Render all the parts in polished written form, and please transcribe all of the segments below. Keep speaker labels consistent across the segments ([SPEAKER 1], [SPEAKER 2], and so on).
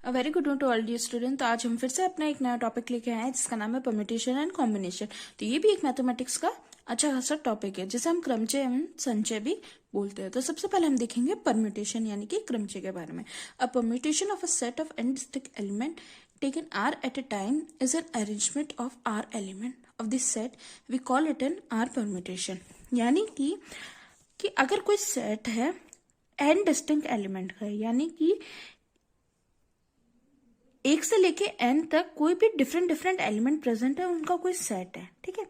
[SPEAKER 1] Very good to all the student. तो आज हम फिर से अपना एक नया टॉपिक लेके आए हैं जिसका नाम है परम्यूटेशन एंड कॉम्बिनेशन। तो ये भी एक मैथमेटिक्स का अच्छा खासा टॉपिक है जिसे हम क्रमचय एवं संचय भी बोलते हैं। तो सबसे पहले हम देखेंगे परम्यूटेशन यानी कि क्रमचय के बारे में। A permutation of a set of n distinct element taken r at a time is an arrangement of r element of this set. We call it an r permutation। यानी कि अगर कोई सेट है n डिस्टिंक्ट एलिमेंट का, यानी कि एक से लेके एन तक कोई भी डिफरेंट एलिमेंट प्रेजेंट है, उनका कोई सेट है, ठीक है।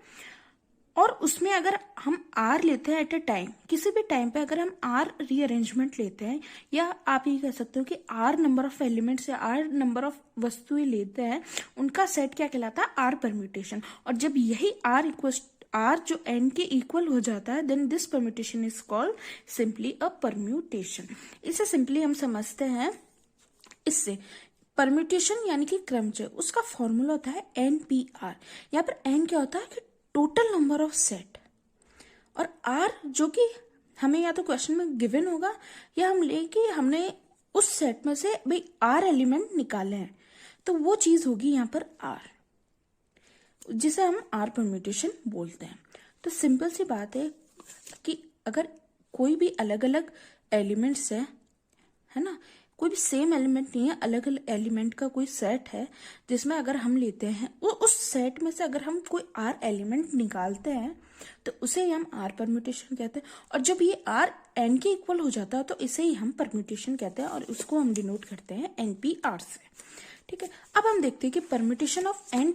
[SPEAKER 1] और उसमें अगर हम आर लेते हैं एट अ टाइम, किसी भी टाइम पे अगर हम आर रीअरेंजमेंट लेते हैं, या आप ये कह सकते हो कि आर नंबर ऑफ एलिमेंट्स या आर नंबर ऑफ वस्तुएं लेते हैं, उनका सेट क्या कहलाता है? R permutation. और जब यही आर जो एन के इक्वल हो जाता है, then this permutation is called simply a permutation. इसे सिंपली हम समझते हैं इससे। परम्यूटेशन यानी कि क्रमचय, उसका फॉर्मूला होता है NPR। यहाँ पर n क्या होता है कि टोटल नंबर ऑफ सेट, और R जो कि हमें या तो क्वेश्चन में गिवन होगा या हम लेके हमने उस सेट में से भाई R एलिमेंट निकाले हैं, तो वो चीज होगी यहाँ पर R, जिसे हम R परम्यूटेशन बोलते हैं। तो सिंपल सी बात है कि अगर कोई भी अलग अलग एलिमेंट्स है ना, कोई भी सेम एलिमेंट नहीं है, अलग अलग एलिमेंट का कोई सेट है, जिसमें अगर हम लेते हैं उस सेट में से अगर हम कोई आर एलिमेंट निकालते हैं तो उसे ही हम आर परम्यूटेशन कहते हैं। और जब ये आर एन के इक्वल हो जाता है तो इसे ही हम परम्यूटेशन कहते हैं, और उसको हम डिनोट करते हैं NPR से, ठीक है। अब हम देखते हैं कि permutation of n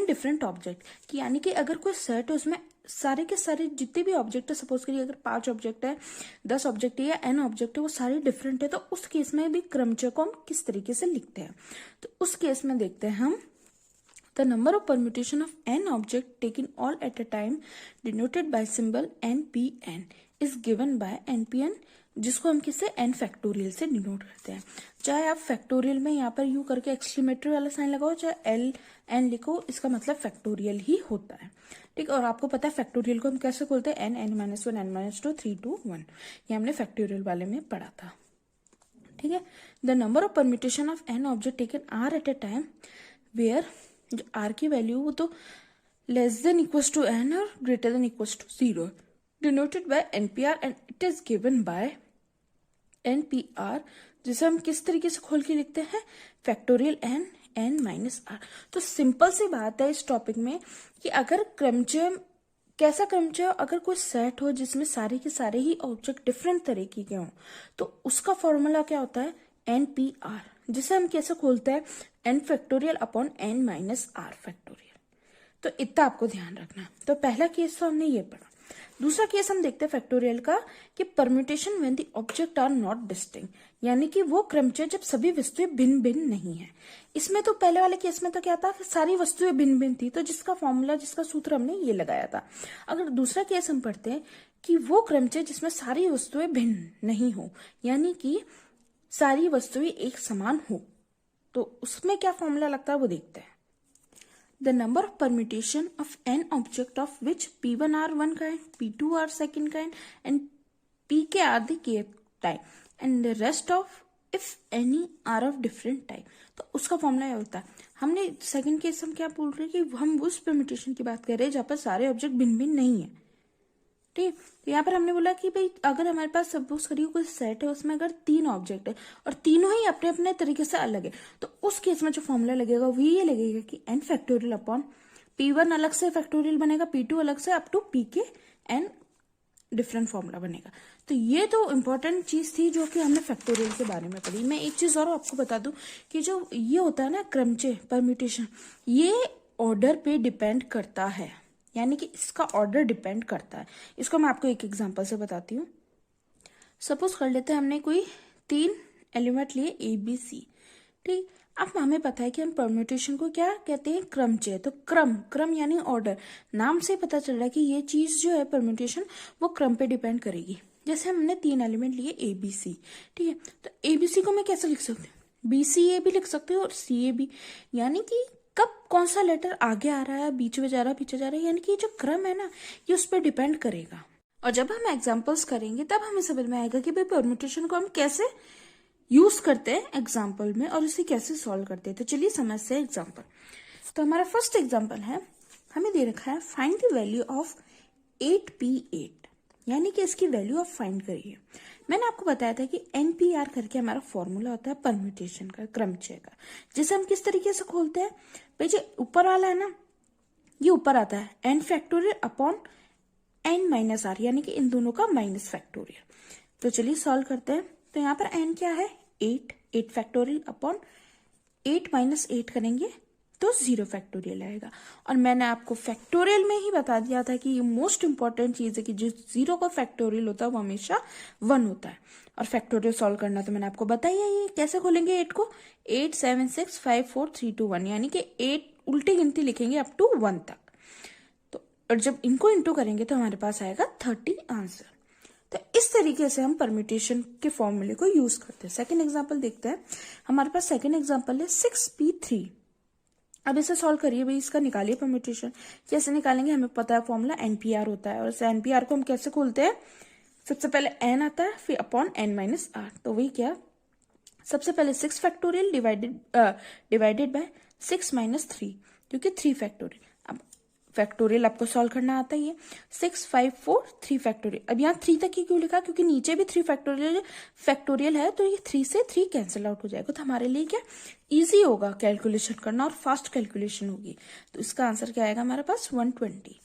[SPEAKER 1] different object, कि यानी कि अगर कोई सेट है उसमें सारे के सारे जितने भी ऑब्जेक्ट है, सपोज करिए अगर 5 ऑब्जेक्ट है, 10 ऑब्जेक्ट है या n ऑब्जेक्ट है, वो सारे डिफरेंट है, तो उस केस में भी क्रमचय को हम किस तरीके से लिखते हैं। तो उस केस में देखते हैं हम, the number of permutation of n object taken all at a time denoted by symbol NPN is given bye NPN, जिसको हम किससे n फैक्टोरियल से डिनोट करते हैं। चाहे आप फैक्टोरियल में यहाँ पर यू करके एक्सक्लेमेटरी वाला साइन लगाओ, चाहे LN लिखो, इसका मतलब फैक्टोरियल ही होता है, ठीक। और आपको पता है फैक्टोरियल को हम कैसे खोलते हैं? n-1 n-2 3 2 1। ये हमने फैक्टोरियल वाले में पढ़ा था, ठीक है। The number of permutation of n object taken r at a time where, जो आर की वैल्यू वो तो less than equals to n और greater than equals to 0, denoted by NPR and it is given by NPR, जिसे हम किस तरीके से खोल के लिखते हैं? Factorial n-r। तो सिंपल सी बात है इस टॉपिक में कि अगर क्रमचय, कैसा क्रमचय, अगर कोई सेट हो जिसमें सारे के सारे ही ऑब्जेक्ट डिफरेंट तरीके के हों, तो उसका फॉर्मूला क्या होता है? NPR, जिसे हम कैसे खोलते हैं? n factorial upon n-r factorial. तो इतना आपको ध्यान रखना है। तो पहला केस तो हमने ये पढ़ा। दूसरा केस हम देखते हैं फैक्टोरियल का, कि permutation when the object are not distinct, यानी कि वो क्रमचय जब सभी वस्तुएं भिन्न भिन्न नहीं है। इसमें तो पहले वाले केस में तो क्या था कि सारी वस्तुएं भिन्न भिन्न थी, तो जिसका फॉर्मूला, जिसका सूत्र हमने ये लगाया था। अगर दूसरा केस हम पढ़ते हैं कि वो क्रमचय जिसमें सारी वस्तुएं भिन्न नहीं हो, यानी कि सारी वस्तुएं एक समान हो, तो उसमें क्या फॉर्मूला लगता है वो देखते हैं। The number of permutation of n object of which P1 are one kind, P2 are second kind, and Pk are the kth type, and the rest of if any are of different type। तो उसका formula ये होता है। हमने second case हम क्या बोल रहे हैं कि हम उस परम्यूटेशन की बात कर रहे हैं जहाँ पर सारे ऑब्जेक्ट भिन्न भिन्न नहीं है, ठीक। तो यहाँ पर हमने बोला कि भाई अगर हमारे पास सपोज करिए कोई सेट है, उसमें अगर 3 ऑब्जेक्ट है और तीनों ही अपने अपने तरीके से अलग है, तो उस केस में जो फॉर्मूला लगेगा वो ये लगेगा कि n फैक्टोरियल अपॉन P1 अलग से फैक्टोरियल बनेगा, P2 अलग से, up to Pk n different formula बनेगा। तो ये तो इम्पोर्टेंट चीज थी जो कि हमने फैक्टोरियल के बारे में पढ़ी। मैं एक चीज और आपको बता दूं कि जो ये होता है ना क्रमचय परम्यूटेशन, ये ऑर्डर पे डिपेंड करता है, यानी कि इसका ऑर्डर डिपेंड करता है। इसको मैं आपको एक एग्जांपल से बताती हूँ। सपोज कर लेते हैं हमने कोई 3 एलिमेंट लिए ABC, ठीक। अब हमें पता है कि हम परम्यूटेशन को क्या कहते हैं? क्रमचय। तो क्रम यानी ऑर्डर, नाम से पता चल रहा है कि ये चीज जो है परम्यूटेशन वो क्रम पे डिपेंड करेगी। जैसे हमने 3 एलिमेंट लिए ABC, ठीक है। तो ABC को मैं कैसे लिख सकती हूँ? BCA भी लिख सकती हूँ और CA भी, यानी कि कब कौन सा लेटर आगे आ रहा है, बीच में जा रहा है, पीछे जा रहा है, यानी कि जो क्रम है ना ये उस पर डिपेंड करेगा। और जब हम एग्जांपल्स करेंगे तब हमें समझ में आएगा कि भाई परम्यूटेशन को हम कैसे यूज करते हैं एग्जाम्पल में और इसे कैसे सॉल्व करते हैं। तो चलिए समझते हैं एग्जाम्पल। तो हमारा फर्स्ट एग्जाम्पल है, हमें दे रखा है find the value of 8p8, यानी कि इसकी वैल्यू आप फाइंड करिए। मैंने आपको बताया था कि NPR करके हमारा फॉर्मूला होता है परम्यूटेशन का, क्रमचय का, जिसे हम किस तरीके से खोलते हैं। भाई जो ऊपर वाला है ना, ये ऊपर आता है n factorial upon n minus r, यानी कि इन दोनों का माइनस फैक्टोरियल। तो चलिए सॉल्व करते हैं। तो यहाँ पर n क्या है 8 फैक्टोरियल अपॉन 8 माइनस 8 करेंगे तो 0 फैक्टोरियल आएगा। और मैंने आपको फैक्टोरियल में ही बता दिया था कि ये मोस्ट इंपॉर्टेंट चीज है कि जो 0 का फैक्टोरियल होता है वो हमेशा 1 होता है। और फैक्टोरियल सॉल्व करना तो मैंने आपको बताया ही है। कैसे खोलेंगे 8 को, 8 7 6 5 4 3 2 1, यानी कि 8 उल्टी गिनती लिखेंगे अप टू 1 तक। तो और जब इनको इंटू करेंगे तो हमारे पास आएगा 30 आंसर। तो इस तरीके से हम परम्यूटेशन के फॉर्मूले को यूज करते हैं। सेकंड एग्जांपल देखते हैं। हमारे पास सेकंड एग्जांपल है 6p3। अब इसे सॉल्व करिए भाई, इसका निकालिए परम्यूटेशन। कैसे निकालेंगे, हमें पता है फॉर्मूला NPR होता है, और इस NPR को हम कैसे खोलते हैं, सबसे पहले n आता है फिर अपॉन n माइनस आर। तो वही क्या, सबसे पहले 6 फैक्टोरियल डिवाइडेड बाय 6 माइनस 3, क्योंकि 3 फैक्टोरियल। अब फैक्टोरियल आपको सॉल्व करना आता ही है। 6 5 4 3 फैक्टोरियल। अब यहाँ 3 तक ही क्यों लिखा, क्योंकि नीचे भी 3 फैक्टोरियल है, तो ये 3 से 3 कैंसिल आउट हो जाएगा। तो हमारे लिए क्या इजी होगा कैलकुलेशन करना, और फास्ट कैलकुलेशन होगी। तो इसका आंसर क्या आएगा हमारे पास 120।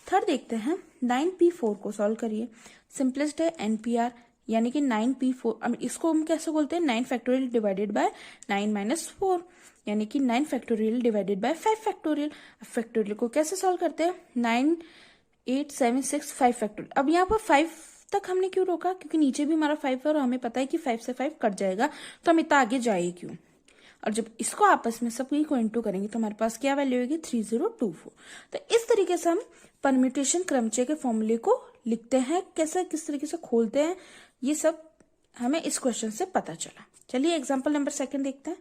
[SPEAKER 1] थर्ड देखते हैं 9p4 को सॉल्व करिए। सिंपलेस्ट है NPR, यानी कि 9p4। अब इसको हम कैसे बोलते हैं, 9 फैक्टोरियल डिवाइडेड बाय 9 माइनस 4, यानी कि 9 factorial divided bye 5 factorial. Factorial को कैसे सॉल्व करते हैं, 9 8 7 6 5 फैक्टोरियल। अब यहाँ पर 5 तक हमने क्यों रोका, क्योंकि नीचे भी हमारा 5 है और हमें पता है कि 5 से 5 कट जाएगा, तो हम इतना आगे जाए क्यों। और जब इसको आपस में सभी को इंटू करेंगे तो हमारे पास क्या वैल्यू होगी 3024। तो इस तरीके से हम परम्यूटेशन क्रमचय के फॉर्मूले को लिखते हैं, कैसे किस तरीके से खोलते हैं, ये सब हमें इस क्वेश्चन से पता चला। चलिए एग्जाम्पल नंबर सेकंड देखते हैं।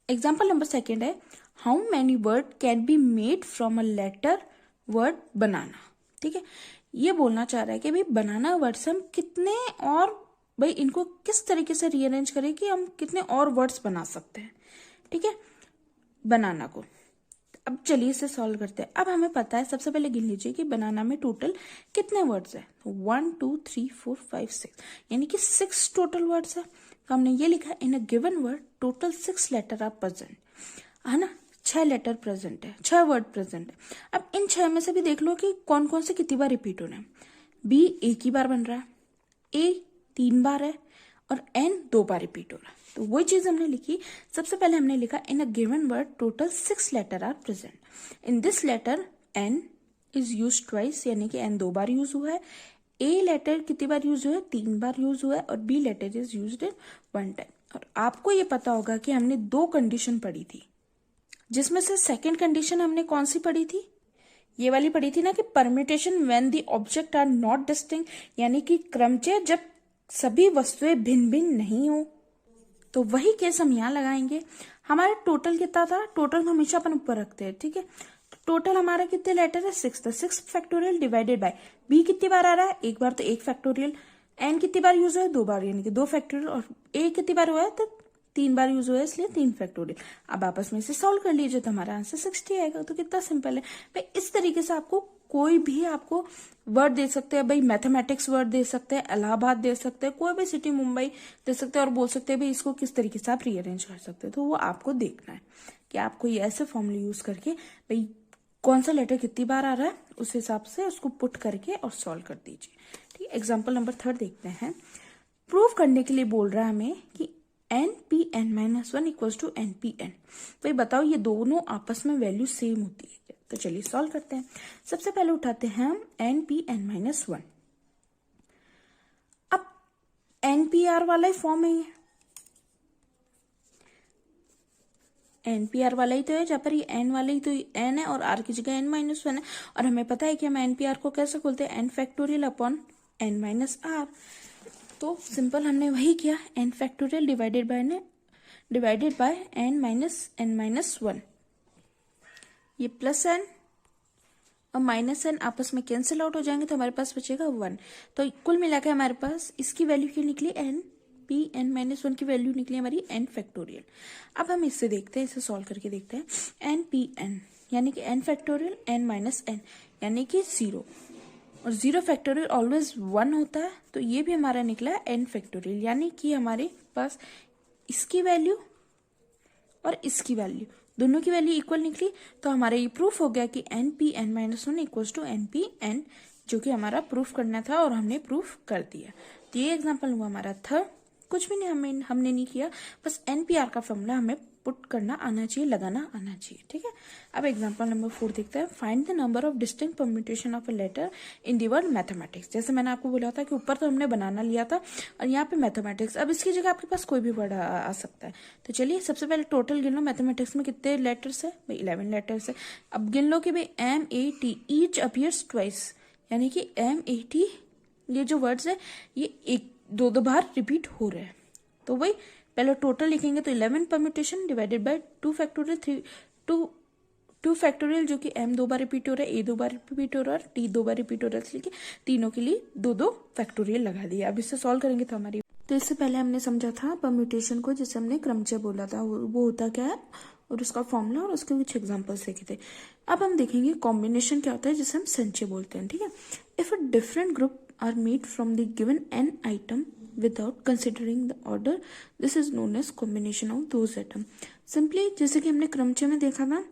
[SPEAKER 1] एग्जाम्पल नंबर सेकंड है, how many word can be made from a letter word banana. ठीक है, ये बोलना चाह रहा है कि भाई बनाना वर्ड से हम कितने, और भाई इनको किस तरीके से रीअरेंज करें कि हम कितने और वर्ड्स बना सकते हैं। ठीक है, बनाना को। अब चलिए इसे सॉल्व करते हैं। अब हमें पता है, सबसे पहले गिन लीजिए कि बनाना में टोटल कितने वर्ड्स है। 1 2 3 4 5 6, यानी कि 6 टोटल वर्ड्स है। तो हमने ये लिखा in a given word total 6 letter are present, है ना, 6 लेटर प्रेजेंट है, 6 वर्ड प्रेजेंट है। अब इन 6 में से भी देख लो कि कौन कौन से कितनी बार रिपीट होना है। बी एक ही बार बन रहा है, ए 3 बार है, और एन 2 बार रिपीट हो रहा है। तो वही चीज हमने लिखी। सबसे पहले हमने लिखा in a given word total 6 letter are present. In this letter N is use twice, यानी कि एन 2 बार यूज हुआ है। ए लेटर कितनी बार यूज हुआ है, 3 बार यूज हुआ है, और B letter is used in 1 time. और आपको ये पता होगा कि हमने 2 कंडीशन पढ़ी थी, जिसमें से सेकेंड कंडीशन हमने कौन सी पढ़ी थी, ये वाली पढ़ी थी ना, कि permutation when the object are not distinct, यानी कि क्रमचय जब सभी वस्तुएं भिन्न भिन्न नहीं हो। तो वही केस हम यहाँ लगाएंगे। हमारा टोटल कितना था, टोटल तो हमेशा अपन ऊपर रखते हैं। ठीक है, टोटल हमारा कितने लेटर है 6, तो 6 फैक्टोरियल डिवाइडेड बाय बी कितनी बार आ रहा है, एक बार, तो 1 फैक्टोरियल। एन कितनी बार यूज है, 2 बार, यानी कि 2 फैक्टोरियल। और ए कितनी बार हुआ है, तो 3 बार यूज हुआ है, इसलिए 3 फैक्टोरियल। अब आपस में से सॉल्व कर लीजिए तो हमारा आंसर 60 आएगा। तो कितना सिंपल है भाई। इस तरीके से आपको कोई भी आपको वर्ड दे सकते हैं भाई, मैथमेटिक्स वर्ड दे सकते हैं, इलाहाबाद दे सकते हैं, कोई भी सिटी, मुंबई दे सकते हैं, और बोल सकते हैं भाई इसको किस तरीके से आप रीअरेंज कर सकते हैं। तो वो आपको देखना है कि आपको ये ऐसे फॉर्मूले यूज करके भाई कौन सा लेटर कितनी बार आ रहा है, उस हिसाब से उसको पुट करके और सॉल्व कर दीजिए। ठीक है, एग्जाम्पल नंबर 3 देखते हैं। प्रूव करने के लिए बोल रहा है हमें कि npn-1 इक्वल्स टू npn। भाई बताओ ये दोनों आपस में वैल्यू सेम होती है क्या। तो चलिए सॉल्व करते हैं। सबसे पहले उठाते हैं हम npn-1। अब npr वाला ही फॉर्म है, ये npr वाला ही तो है, जहाँ पर ये n वाला ही तो n है और r की जगह n-1 है। और हमें पता है कि हम npr को कैसे खोलते हैं, n factorial upon n minus r. तो सिंपल हमने वही किया, n factorial divided by n minus n-1। ये प्लस n और माइनस n आपस में कैंसिल आउट हो जाएंगे, तो हमारे पास बचेगा 1। तो कुल मिलाकर हमारे पास इसकी वैल्यू क्या निकली, पी एन माइनस वन की वैल्यू निकली हमारी एन फैक्टोरियल। अब हम इससे देखते हैं, इसे सॉल्व करके देखते हैं। एन पी एन यानी कि n factorial n minus n यानी कि 0, और 0 फैक्टोरियल ऑलवेज 1 होता है, तो ये भी हमारा निकला है एन फैक्टोरियल, यानी कि हमारे पास इसकी वैल्यू और इसकी वैल्यू दोनों की वैल्यू इक्वल निकली। तो हमारा ये प्रूफ हो गया कि n P n minus one equals to n P n, जो कि हमारा प्रूफ करना था और हमने प्रूफ कर दिया। तो ये एग्जांपल हुआ हमारा थर्ड। कुछ भी नहीं हमने नहीं किया, बस एनपीआर का फॉर्मूला हमें पुट करना आना चाहिए, लगाना आना चाहिए। ठीक है, अब एग्जांपल नंबर 4 देखते हैं। Find the number of distinct permutation of a letter in the word mathematics. जैसे मैंने आपको बोला था कि ऊपर तो हमने बनाना लिया था और यहाँ पे मैथमेटिक्स, अब इसकी जगह आपके पास कोई भी वर्ड आ सकता है। तो चलिए सबसे पहले टोटल गिन लो, मैथमेटिक्स में कितने लेटर्स है भाई, 11 लेटर्स है। अब गिन लो कि भाई MAT ईच अपीयर्स ट्वाइस, यानी कि MAT ये जो वर्ड्स है ये एक दो बार रिपीट हो रहे हैं। तो वही पहले टोटल लिखेंगे तो 11 permutation divided by 2 factorial 2 factorial, जो कि M 2 बार रिपीट हो रहा है, A 2 बार रिपीट हो रहा है, T 2 बार रिपीट हो रहा है, इसलिए तीनों के लिए 2 फैक्टोरियल लगा दिया। अब इससे सॉल्व करेंगे तो हमारी, तो इससे पहले हमने समझा था परम्यूटेशन को, जिसे हमने क्रमचय बोला था, वो होता क्या है और उसका फॉर्मूला और उसके कुछ एग्जांपल्स देखे थे। अब हम देखेंगे कॉम्बिनेशन क्या होता है, जिसे हम संचय बोलते हैं। ठीक है, if a different group are made from the given n item without considering the order, this is known as combination of those atom। Simply जैसे कि हमने क्रमचय में देखा था,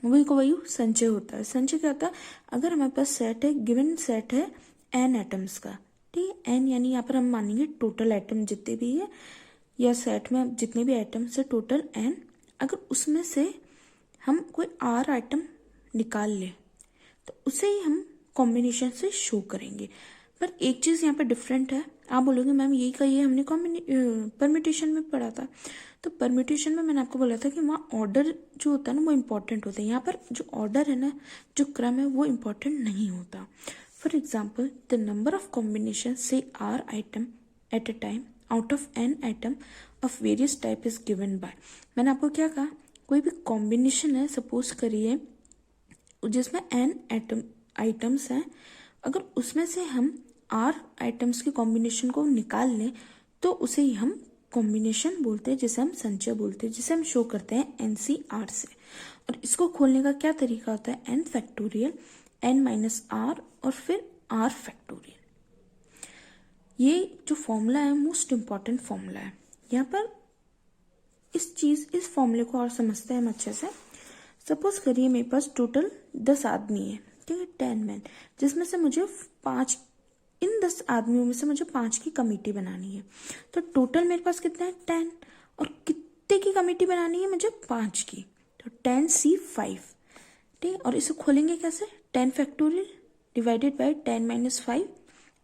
[SPEAKER 1] वही को वही संचय होता है। संचय क्या होता है, अगर हमारे पास सेट है, गिवन सेट है n एटम्स का, ठीक है, n यानी यहाँ पर हम मानेंगे टोटल एटम जितने भी है, या सेट में जितने भी एटम्स है टोटल n, अगर उसमें से हम कोई r आइटम निकाल ले तो उसे ही हम कॉम्बिनेशन से शो करेंगे। पर एक चीज यहाँ पे डिफरेंट है, आप बोलोगे मैम यही कही हमने परम्यूटेशन में पढ़ा था। तो परम्यूटेशन में मैंने आपको बोला था कि वहाँ ऑर्डर जो होता है ना वो इम्पोर्टेंट होता है, यहाँ पर जो ऑर्डर है ना, जो क्रम है वो इम्पोर्टेंट नहीं होता। For example the number of combination से R item at a time out of N item of various type is given by. मैंने आपको क्या कहा, कोई भी कॉम्बिनेशन है, सपोज करिए जिसमें एन आइटम्स हैं, अगर उसमें से हम आर आइटम्स के कॉम्बिनेशन को निकाल लें तो उसे ही हम कॉम्बिनेशन बोलते हैं, जिसे हम संचय बोलते हैं, जिसे हम शो करते हैं NCR से। और इसको खोलने का क्या तरीका होता है, n factorial n minus r और फिर r फैक्टोरियल। ये जो फॉर्मूला है मोस्ट इंपॉर्टेंट फॉर्मूला है। यहाँ पर इस फॉर्मूले को और समझते हैं हम अच्छे से। सपोज करिए मेरे पास टोटल 10 आदमी है, ठीक है, 10 मैन, जिसमें से मुझे 5, इन 10 आदमियों में से मुझे 5 की कमेटी बनानी है। तो टोटल मेरे पास कितना है 10, और कितने की कमेटी बनानी है मुझे 5 की, तो 10C5, ठीक है। और इसे खोलेंगे कैसे, 10 फैक्टोरियल डिवाइडेड बाय 10 माइनस 5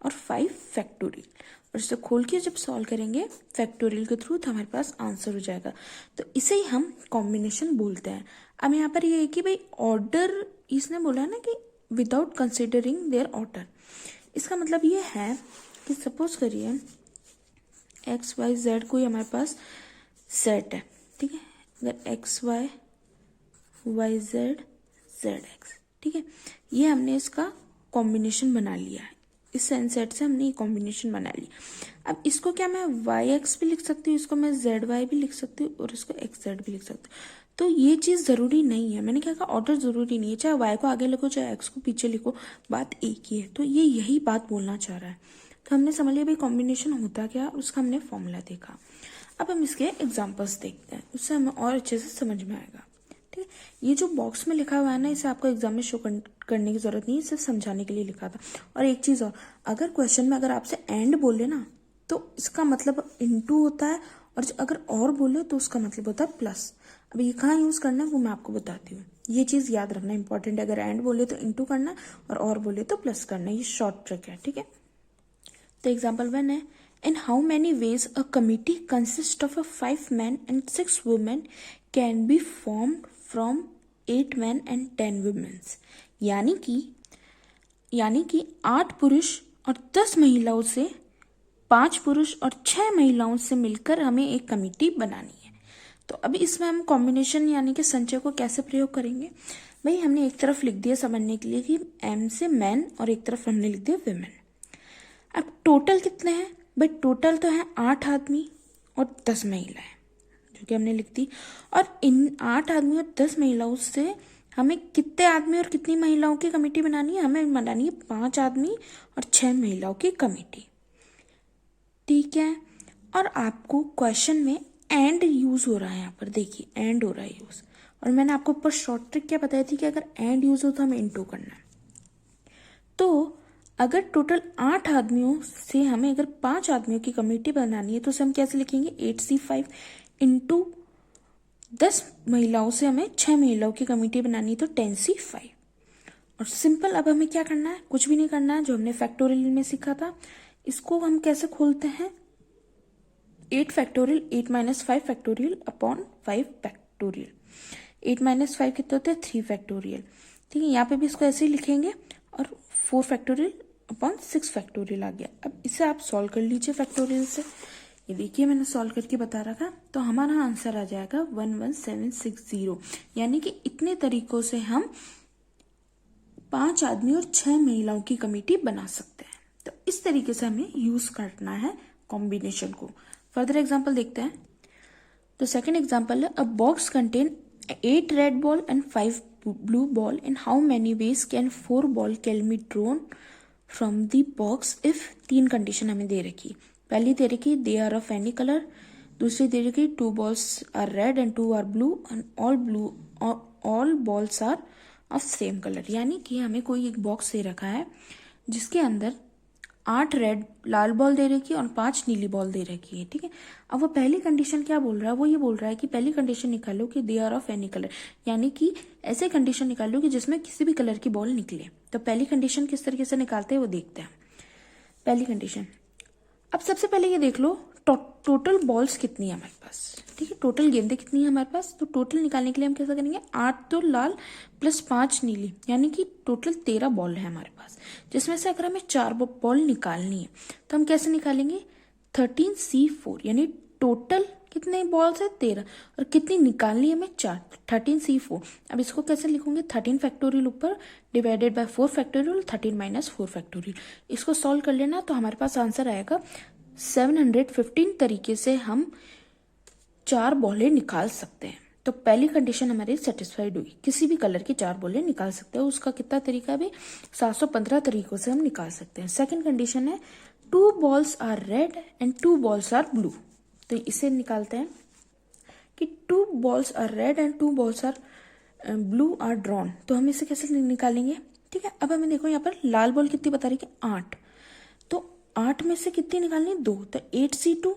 [SPEAKER 1] और 5 फैक्टोरियल, और इसे खोल के जब सॉल्व करेंगे फैक्टोरियल के थ्रू तो हमारे पास आंसर हो जाएगा। तो इसे ही हम कॉम्बिनेशन बोलते हैं। अब यहाँ पर ये है कि भाई ऑर्डर, इसने बोला है ना कि विदाउट कंसिडरिंग देयर ऑर्डर, इसका मतलब ये है कि सपोज करिए XYZ कोई हमारे पास सेट है, ठीक है, अगर XYYZ ZX, ठीक है, ये हमने इसका कॉम्बिनेशन बना लिया है, इस सेट से हमने ये कॉम्बिनेशन बना लिया। अब इसको क्या मैं YX भी लिख सकती हूँ, इसको मैं ZY भी लिख सकती हूँ और इसको XZ भी लिख सकती हूँ। तो ये चीज जरूरी नहीं है, मैंने क्या कहा, ऑर्डर जरूरी नहीं है, चाहे Y को आगे लिखो चाहे X को पीछे लिखो, बात एक ही है। तो ये यही बात बोलना चाह रहा है। तो हमने समझ लिया भाई कॉम्बिनेशन होता क्या, उसका हमने फॉर्मूला देखा। अब हम इसके एग्जाम्पल्स देखते हैं, उससे हमें और अच्छे से समझ में आएगा। ठीक है, ये जो बॉक्स में लिखा हुआ है ना, इसे आपको एग्जाम में शो करने की जरूरत नहीं है, सिर्फ समझाने के लिए लिखा था। और एक चीज और, अगर क्वेश्चन में अगर आपसे एंड बोले ना तो इसका मतलब इनटू होता है, और अगर और बोले तो उसका मतलब होता है प्लस। अब ये कहाँ यूज करना है वो मैं आपको बताती हूँ, ये चीज याद रखना इंपॉर्टेंट है। अगर एंड बोले तो इनटू करना और बोले तो प्लस करना, ये शॉर्ट ट्रिक है। ठीक है, तो एग्जाम्पल 1 है, in how many ways a committee consist of 5 men and 6 women can be formed from 8 men and 10 women। यानी कि 8 पुरुष और 10 महिलाओं से, 5 पुरुष और 6 महिलाओं से मिलकर हमें एक कमेटी बनानी है। तो अभी इसमें हम कॉम्बिनेशन यानी कि संचय को कैसे प्रयोग करेंगे, भाई हमने एक तरफ लिख दिया समझने के लिए कि M से मैन और एक तरफ हमने लिख दिया विमेन। अब टोटल कितने हैं, भाई टोटल तो है 8 आदमी और 10 महिलाएं, जो कि हमने लिख दी। और इन 8 आदमी और 10 महिलाओं से हमें कितने आदमी और कितनी महिलाओं की कमेटी बनानी है? हमें बनानी है 5 आदमी और 6 महिलाओं की कमेटी, ठीक है। और आपको क्वेश्चन में एंड यूज हो रहा है, यहाँ पर देखिए एंड हो रहा है यूज, और मैंने आपको ऊपर शॉर्ट ट्रिक क्या बताई थी कि अगर एंड यूज हो तो हमें इनटू करना है। तो अगर टोटल 8 आदमियों से हमें अगर 5 आदमियों की कमेटी बनानी है तो उसे हम कैसे लिखेंगे? 8C5 इंटू 10 महिलाओं से हमें 6 महिलाओं की कमेटी बनानी है तो 10C5। और सिंपल, अब हमें क्या करना है? कुछ भी नहीं करना है, जो हमने फैक्टोरियल में सीखा था इसको हम कैसे खोलते हैं? 8 factorial 8 minus 5 factorial upon 5 factorial. 8 minus 5 कितने होते हैं? 3 फैक्टोरियल, ठीक है। यहाँ पे भी इसको ऐसे ही लिखेंगे और 4 फैक्टोरियल अपॉन 6 फैक्टोरियल आ गया। अब इसे आप सॉल्व कर लीजिए फैक्टोरियल से। ये देखिए मैंने सॉल्व करके बता रखा, तो हमारा आंसर आ जाएगा 11760। यानी कि इतने तरीकों से हम 5 आदमी और 6 महिलाओं की कमेटी बना सकते हैं। तो इस तरीके से हमें यूज करना है कॉम्बिनेशन को। फर्दर एग्जाम्पल देखते हैं। तो सेकेंड एग्जाम्पल है, अ box contain 8 red ball and 5 blue ball. In how many ways can 4 ball can be drawn from the box if 3 condition हमें दे रखी। पहली दे रखी they are of any color, दूसरी दे रखी 2 balls are red and 2 are blue and all balls are of same color। यानी कि हमें कोई एक बॉक्स दे रखा है जिसके अंदर 8 रेड लाल बॉल दे रखी है और 5 नीली बॉल दे रखी है, ठीक है। अब वो पहली कंडीशन क्या बोल रहा है? वो ये बोल रहा है कि पहली कंडीशन निकालो कि they are of any colour, यानी कि ऐसे कंडीशन निकालो कि जिसमें किसी भी कलर की बॉल निकले। तो पहली कंडीशन किस तरीके से निकालते हैं वो देखते हैं। पहली कंडीशन, अब सबसे पहले ये देख लो टोटल बॉल्स कितनी है हमारे पास, ठीक है। टोटल गेंदें कितनी है हमारे पास? तो टोटल निकालने के लिए हम कैसा करेंगे? 8 तो लाल प्लस 5 नीली, यानी कि टोटल 13 बॉल है हमारे पास, जिसमें से अगर हमें 4 बॉल निकालनी है तो हम कैसे निकालेंगे? 13C4, यानी टोटल कितने बॉल्स है? 13, और कितनी निकालनी है हमें? 4, 13C4। अब इसको कैसे लिखूंगे? 13 फैक्टोरियल ऊपर divided by 4 factorial, 13 minus 4 factorial. इसको सॉल्व कर लेना तो हमारे पास आंसर आएगा 715 तरीके से हम 4 बॉलें निकाल सकते हैं। तो पहली कंडीशन हमारी सेटिस्फाइड हुई, किसी भी कलर की 4 बॉलें निकाल सकते हैं। उसका कितना तरीका भी? 715 तरीकों से हम निकाल सकते हैं। सेकंड कंडीशन है 2 balls are red and 2 balls are blue। तो इसे निकालते हैं कि 2 balls are red and 2 balls are blue are drawn। तो हम इसे कैसे निकालेंगे? ठीक है, अब हमें देखो यहाँ पर लाल बॉल कितनी बता रही है? 8। तो 8 में से कितनी निकालनी? 2, तो 8C2।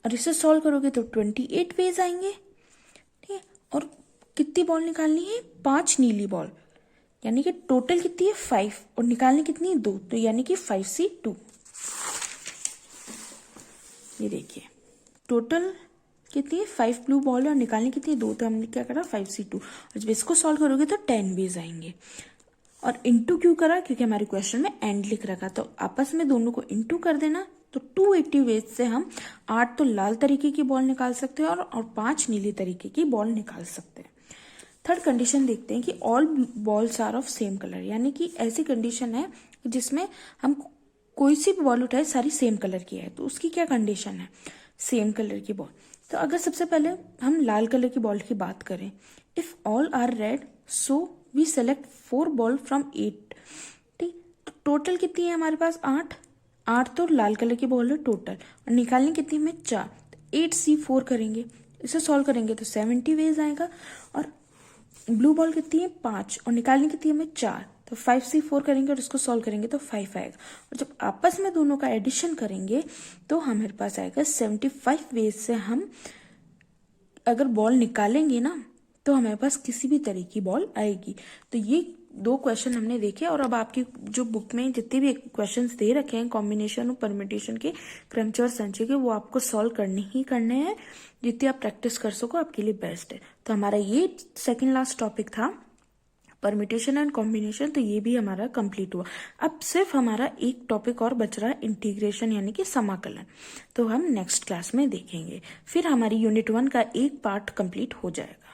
[SPEAKER 1] और इसे सॉल्व करोगे तो 28 वेज आएंगे, ठीक है। और कितनी बॉल निकालनी है? 5 नीली बॉल, यानी कि टोटल कितनी है? 5, और निकालनी कितनी है? 2, तो यानी कि 5C2। ये देखिए टोटल कितनी है? 5 ब्लू बॉल है और निकालनी कितनी है? 2, तो हमने क्या करा? 5C2। और जब इसको सॉल्व करोगे तो 10 वेज आएंगे। और इंटू क्यों करा? क्योंकि हमारे क्वेश्चन में एंड लिख रखा, तो आपस में दोनों को इंटू कर देना। तो 280 वेज से हम 8 तो लाल तरीके की बॉल निकाल सकते हैं और 5 नीली तरीके की बॉल निकाल सकते हैं। थर्ड कंडीशन देखते हैं कि all balls are of same colour, यानी कि ऐसी कंडीशन है जिसमें हम कोई सी भी बॉल उठाए सारी सेम कलर की है। तो उसकी क्या कंडीशन है? सेम कलर की बॉल। तो अगर सबसे पहले हम लाल कलर की बॉल की बात करें, if all are red so we select 4 ball from 8, ठीक। तो टोटल कितनी है हमारे पास? 8 तो लाल कलर की बॉल है टोटल, और निकालनी कितनी में? 4, तो 8C4 करेंगे। इसे सॉल्व करेंगे तो 70 वेज आएगा। और ब्लू बॉल कितनी है? 5, और निकालनी कितनी है हमें? 4, तो 5C4 करेंगे और इसको सॉल्व करेंगे तो 5 आएगा। और जब आपस में दोनों का एडिशन करेंगे तो हमारे पास आएगा 75 वेज से हम अगर बॉल निकालेंगे ना तो हमारे पास किसी भी तरह की बॉल आएगी। तो ये 2 क्वेश्चन हमने देखे। और अब आपकी जो बुक में जितने भी क्वेश्चंस दे रखे हैं कॉम्बिनेशन और परम्यूटेशन के, क्रमचय और संचय के, वो आपको सॉल्व करने ही करने हैं। जितनी आप प्रैक्टिस कर सको आपके लिए बेस्ट है। तो हमारा ये सेकंड लास्ट टॉपिक था परम्यूटेशन एंड कॉम्बिनेशन, तो ये भी हमारा कंप्लीट हुआ। अब सिर्फ हमारा एक टॉपिक और बच रहा है, इंटीग्रेशन यानी कि समाकलन। तो हम नेक्स्ट क्लास में देखेंगे, फिर हमारी यूनिट 1 का एक पार्ट कंप्लीट हो जाएगा।